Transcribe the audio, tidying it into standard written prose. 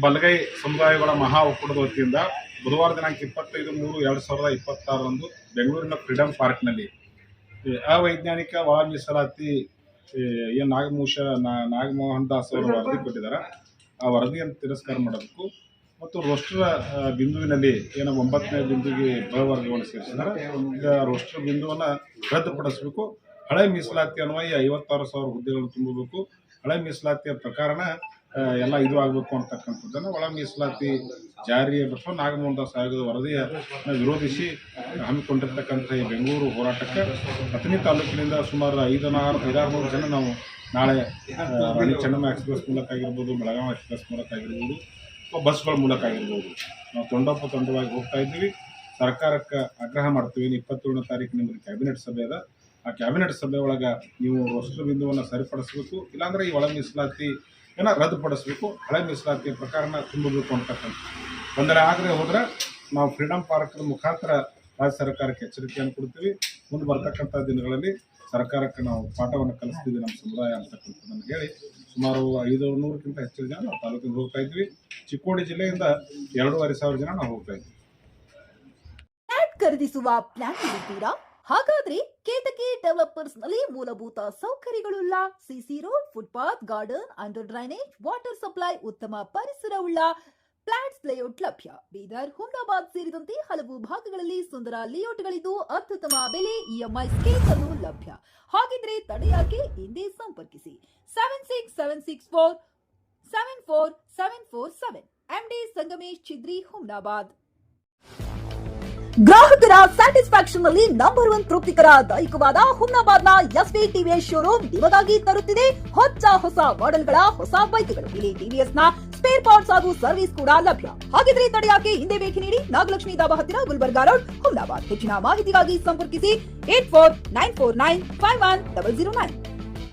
ಬಲಗೈ ಸಮುದಾಯಗಳ ಮಹಾ ಒಕ್ಕೂಟದ ವತಿಯಿಂದ ಬುಧವಾರ ದಿನಾಂಕ 25/3/2026 ಬೆಂಗಳೂರಿನ ಫ್ರೀಡಂ ಪಾರ್ಕ್ನಲ್ಲಿ ಅವೈಜ್ಞಾನಿಕ ಒಳ ಮೀಸಲಾತಿ ಏನು ನಾಗಮೋಹನ್ ದಾಸ್ ಅವರು ವರದಿ ಕೊಟ್ಟಿದ್ದಾರೆ. ಆ ವರದಿಯನ್ನು ತಿರಸ್ಕಾರ ಮಾಡಬೇಕು ಮತ್ತು ರೋಸ್ಟರ್ ಬಿಂದುವಿನಲ್ಲಿ ಏನು 9ನೇ ಬಿಂದುವಿಗೆ ಬಲವರ್ಗವನ್ನು ಸೇರಿಸಿದ್ದಾರೆ. ಈಗ ರೋಸ್ಟರ್ ಬಿಂದುವನ್ನು ರದ್ದುಪಡಿಸಬೇಕು. ಹಳೆ ಮೀಸಲಾತಿ ಅನ್ವಯ 56,000 ಹುದ್ದೆಗಳನ್ನು ತುಂಬಬೇಕು. ಹಳೆ ಮೀಸಲಾತಿಯ ಪ್ರಕಾರನ ಎಲ್ಲ ಇದು ಆಗಬೇಕು ಅಂತಕ್ಕಂಥದ್ದನ್ನು ಒಳ ಮೀಸಲಾತಿ ಜಾರಿಯ ಮತ್ತು ನಾಗಮೋಹನ್ ದಾಸ್ ಆಯೋಗದ ವರದಿಯ ವಿರೋಧಿಸಿ ಹಮ್ಮಿಕೊಂಡಿರ್ತಕ್ಕಂಥ ಈ ಬೆಂಗಳೂರು ಹೋರಾಟಕ್ಕೆ ಅಥಣಿ ತಾಲೂಕಿನಿಂದ ಸುಮಾರು 500 ಜನ ನಾವು ನಾಳೆ ರಾಣಿ ಚೆನ್ನಮ್ಮ ಎಕ್ಸ್ಪ್ರೆಸ್ ಮೂಲಕ ಆಗಿರ್ಬೋದು, ಬೆಳಗಾವಿ ಎಕ್ಸ್ಪ್ರೆಸ್ ಮೂಲಕ ಆಗಿರ್ಬೋದು, ಬಸ್ಗಳ ಮೂಲಕ ಆಗಿರ್ಬೋದು, ನಾವು ತಂಡವಾಗಿ ಹೋಗ್ತಾ ಇದ್ದೀವಿ. ಸರ್ಕಾರಕ್ಕೆ ಆಗ್ರಹ ಮಾಡ್ತೀವಿ. 27ನೇ ತಾರೀಕು ನಿಮ್ಮದು ಕ್ಯಾಬಿನೆಟ್ ಸಭೆ ಅದ. ಆ ಕ್ಯಾಬಿನೆಟ್ ಸಭೆ ಒಳಗೆ ನೀವು ರೋಸ್ಟರ್ ಬಿಂದುವನ್ನು ಸರಿಪಡಿಸಬೇಕು, ಇಲ್ಲಾಂದರೆ ಈ ಒಳ ಮೀಸಲಾತಿ ರದ್ದುಪಡಿಸಬೇಕು, ಹಳೆ ಮೀಸಲಾತಿಯ ಪ್ರಕಾರನ ತುಂಬಬೇಕು ಅಂತಕ್ಕಂಥ ತೊಂದರೆ ಆಗದೆ ಹೋದರೆ ನಾವು ಫ್ರೀಡಂ ಪಾರ್ಕ್ನ ಮುಖಾಂತರ ರಾಜ್ಯ ಸರ್ಕಾರಕ್ಕೆ ಎಚ್ಚರಿಕೆಯನ್ನು ಕೊಡ್ತೀವಿ. ಮುಂದೆ ಬರ್ತಕ್ಕಂಥ ದಿನಗಳಲ್ಲಿ ಸರ್ಕಾರಕ್ಕೆ ನಾವು ಪಾಠವನ್ನು ಕಲಿಸ್ತೀವಿ ನಮ್ಮ ಸಮುದಾಯ ಅಂತಕ್ಕಂಥದ್ದನ್ನು ಹೇಳಿ ಸುಮಾರು 500ಕ್ಕಿಂತ ಹೆಚ್ಚು ಜನ ನಾವು ತಾಲೂಕಿಗೆ ಹೋಗ್ತಾ ಇದ್ವಿ. ಚಿಕ್ಕೋಡಿ ಜಿಲ್ಲೆಯಿಂದ 2,500 ಜನ ನಾವು ಹೋಗ್ತಾ ಇದ್ವಿ. ಖರೀದಿಸುವ ಪ್ಲಾನ್ ಇದ್ದೀರಾ? ಹಾಗಾದ್ರೆ ಕೇತಕಿ ಡೆವಲಪರ್ಸ್ ನಲ್ಲಿ ಮೂಲಭೂತ ಸೌಕರ್ಯಗಳುಳ್ಳ CC road, footpath, garden, under drainage, water supply, ಉತ್ತಮ ಪರಿಸರವುಳ್ಳ ಫ್ಲಾಟ್ಸ್ ಲೇಔಟ್ ಲಭ್ಯ. ಬೀದರ್, ಹುಮ್ನಾಬಾದ್ ಸೇರಿದಂತೆ ಹಲವು ಭಾಗಗಳಲ್ಲಿ ಸುಂದರ ಲೇಔಟ್ಗಳಿದ್ದು ಅತ್ಯುತ್ತಮ ಬೆಲೆ, ಇಎಂಐ ಸ್ಕೀಮ್ಸ್ ಅನ್ನು ಲಭ್ಯ. ಹಾಗಿದ್ರೆ ತಡೆಯಾಕೆ? ಹಿಂದೆ ಸಂಪರ್ಕಿಸಿ 7676474747 ಎಂಡಿ ಸಂಗಮೇಶ್ ಚಿದ್ರಿ, ಹುಮ್ನಾಬಾದ್. ಗ್ರಾಹಕರ ಸ್ಯಾಟಿಸ್ಫ್ಯಾಕ್ಷನ್ ನಲ್ಲಿ ನಂಬರ್ 1 ತೃಪ್ತಿಕರ ದೈಹಿಕವಾದ ಹುಮ್ನಾಬಾದ್ನ ಎಸ್ವಿ ಟಿವಿಎಸ್ ಶೋರೂಮ್ ನಿಮಗಾಗಿ ತರುತ್ತಿದೆ ಹೊಸ ಮಾಡೆಲ್ಗಳ ಹೊಸ ಬೈಕ್ಗಳು. ಇಲ್ಲಿ ಟಿವಿಎಸ್ ನ ಸ್ಪೇರ್ ಪಾರ್ಟ್ಸ್ ಹಾಗೂ ಸರ್ವಿಸ್ ಕೂಡ ಲಭ್ಯ. ಹಾಗಿದ್ರೆ ತಡೆಯಾಕೆ? ಹಿಂದೆ ಭೇಟಿ ನೀಡಿ. ನಾಗಲಕ್ಷ್ಮಿ ದಾಬಾ ಹತ್ತಿರ, ಗುಲ್ಬರ್ಗಾ ರೋಡ್, ಹುಮ್ನಾಬಾದ್. ಹೆಚ್ಚಿನ ಮಾಹಿತಿಗಾಗಿ ಸಂಪರ್ಕಿಸಿ 8494951009.